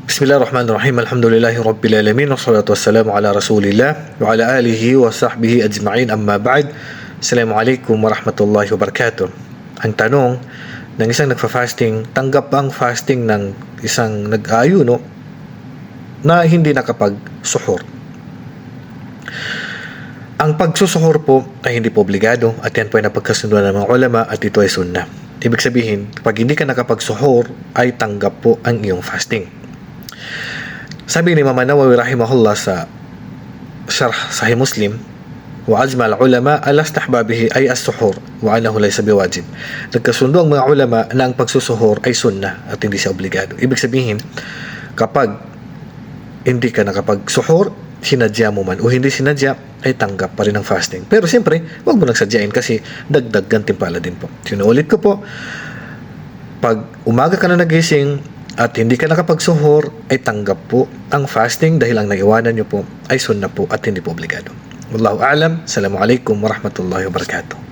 Bismillahirrahmanirrahim. Alhamdulillahi Rabbil Alamin. Wassalatu wassalamu ala Rasulillah wa ala alihi wa sahbihi ajma'in, amma ba'd. Assalamualaikum warahmatullahi wabarakatuh. Ang tanong ng isang nagfa-fasting, tanggap ba ang fasting ng isang nag-aayuno na hindi nakapag-suhur? Ang pagsusuhur po ay hindi po obligado at yan po ay napagkasunduan ng mga ulama at ito ay sunnah. Ibig sabihin, kapag hindi ka nakapag-suhur ay tanggap po ang iyong fasting. Sabi ni Imam Nawawi rahimahullah sa Syarh Sahih Muslim, wa ajma al-ulama ala istihbabihi ay as-suhur wa annahu laysa biwajib. Nagkasundo ang mga ulama na ang pagsusuhur ay sunnah at hindi siya obligado. Ibig sabihin, kapag hindi ka nakapag-suhur, sinadya mo man o hindi sinadya, ay tanggap pa rin ang fasting. Pero siyempre, huwag mo nagsadyain kasi dagdag gantimpala din po. Sinuulit ko po, pag umaga ka na nagising at hindi ka nakapagsuhur, ay tanggap po ang fasting dahil ang naiwanan nyo po ay sunnah po at hindi po obligado. Wallahu a'lam. Assalamualaikum warahmatullahi wabarakatuh.